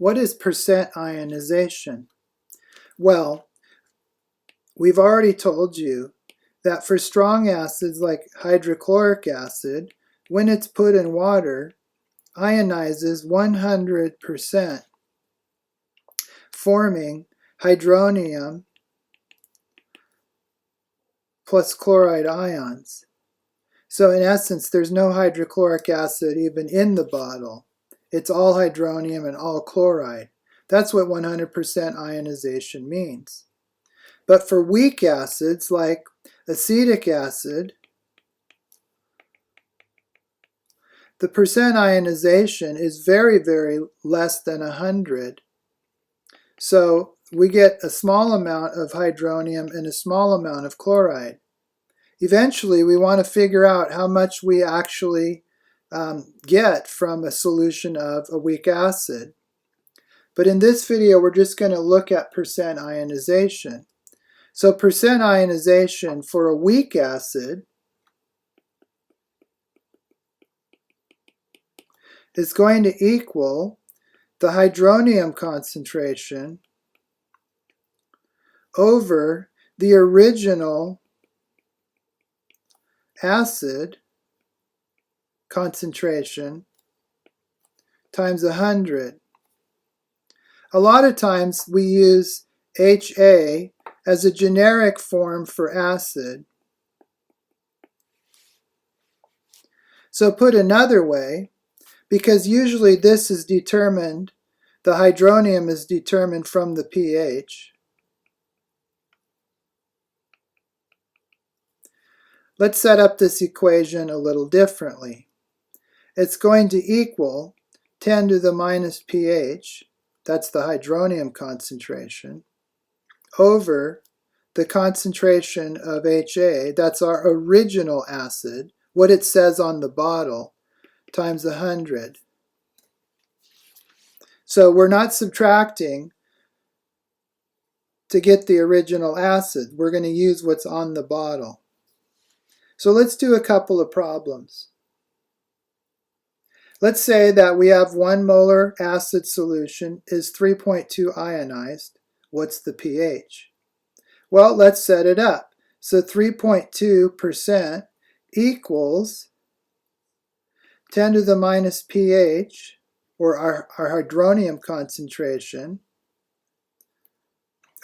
What is percent ionization? Well, we've already told you that for strong acids like hydrochloric acid, when it's put in water, ionizes 100%, forming hydronium plus chloride ions. So in essence, there's no hydrochloric acid even in the bottle. It's all hydronium and all chloride. That's what 100% ionization means. But for weak acids like acetic acid, the percent ionization is very, very less than 100. So we get a small amount of hydronium and a small amount of chloride. Eventually, we want to figure out how much we actually get from a solution of a weak acid. But in this video, we're just going to look at percent ionization. So percent ionization for a weak acid is going to equal the hydronium concentration over the original acid concentration times 100. A lot of times we use HA as a generic form for acid. So put another way, because usually this is determined, the hydronium is determined from the pH. Let's set up this equation a little differently. It's going to equal 10 to the minus pH, that's the hydronium concentration, over the concentration of HA, that's our original acid, what it says on the bottle, times 100. So we're not subtracting to get the original acid. We're going to use what's on the bottle. So let's do a couple of problems. Let's say that we have 1 molar acid solution is 3.2 ionized. What's the pH? Well, let's set it up. So 3.2% equals 10 to the minus pH, or our hydronium concentration,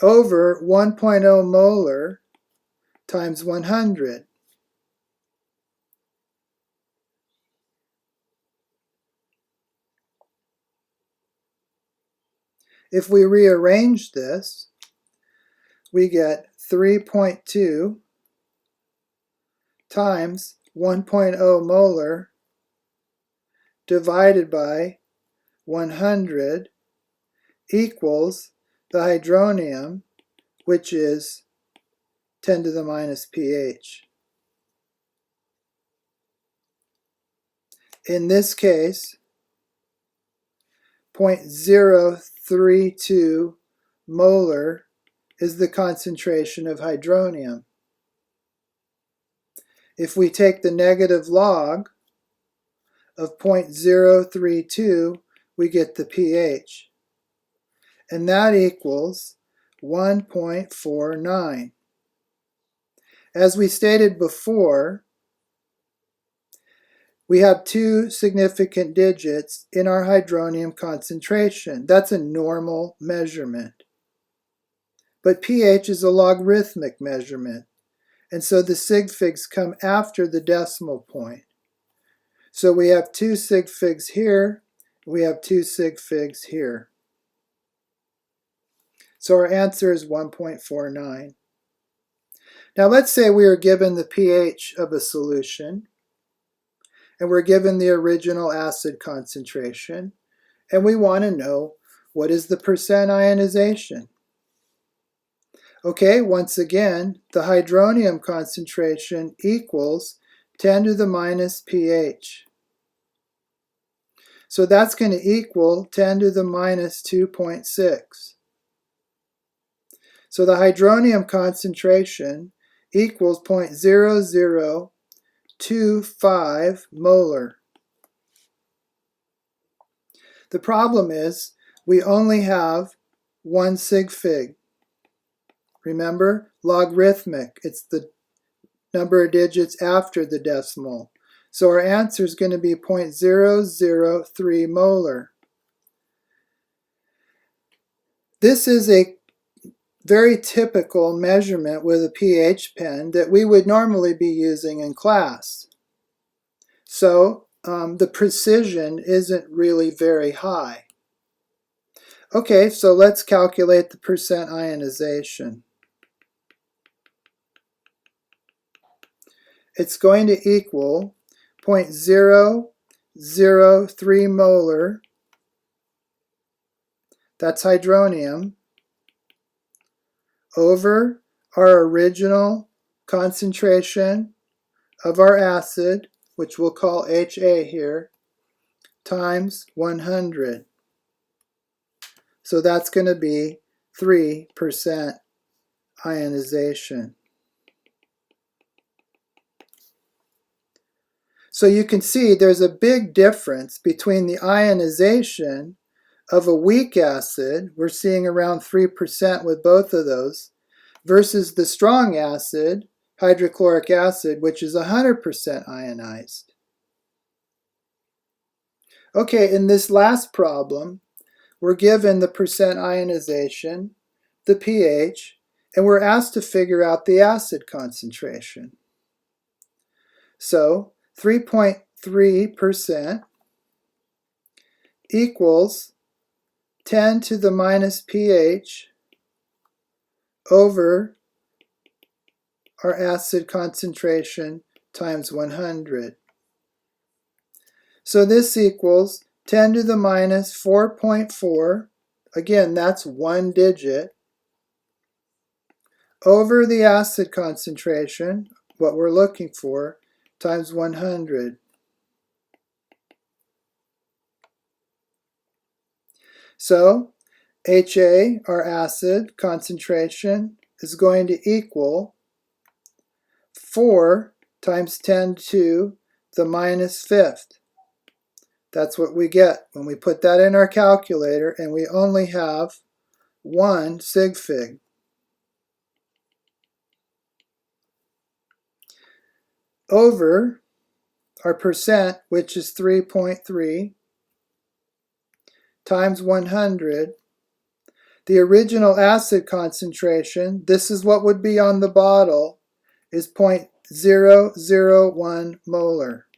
over 1.0 molar times 100. If we rearrange this, we get 3.2 times 1.0 molar divided by 100 equals the hydronium, which is 10 to the minus pH. In this case, 0.032 molar is the concentration of hydronium. If we take the negative log of 0.032, we get the pH. And that equals 1.49. As we stated before, we have 2 significant digits in our hydronium concentration. That's a normal measurement. But pH is a logarithmic measurement, and so the sig figs come after the decimal point. So we have 2 sig figs here, we have 2 sig figs here. So our answer is 1.49. Now let's say we are given the pH of a solution, and we're given the original acid concentration, and we want to know what is the percent ionization. Okay, once again, the hydronium concentration equals 10 to the minus pH. So that's going to equal 10 to the minus 2.6. So the hydronium concentration equals 0.0025 molar. The problem is we only have 1 sig fig. Remember, logarithmic. It's the number of digits after the decimal. So our answer is going to be 0.003 molar. This is a very typical measurement with a pH pen that we would normally be using in class. So the precision isn't really very high. Okay, so let's calculate the percent ionization. It's going to equal 0.003 molar, that's hydronium, over our original concentration of our acid, which we'll call HA here, times 100. So that's going to be 3% ionization. So you can see there's a big difference between the ionization of a weak acid, we're seeing around 3% with both of those, versus the strong acid, hydrochloric acid, which is 100% ionized. Okay, in this last problem, we're given the percent ionization, the pH, and we're asked to figure out the acid concentration. So 3.3% equals 10 to the minus pH over our acid concentration times 100. So this equals 10 to the minus 4.4, again that's one digit, over the acid concentration, what we're looking for, times 100. So HA, our acid concentration, is going to equal 4 times 10 to the minus fifth. That's what we get when we put that in our calculator and we only have 1 sig fig. Over our percent, which is 3.3, times 100, the original acid concentration, this is what would be on the bottle, is 0.001 molar.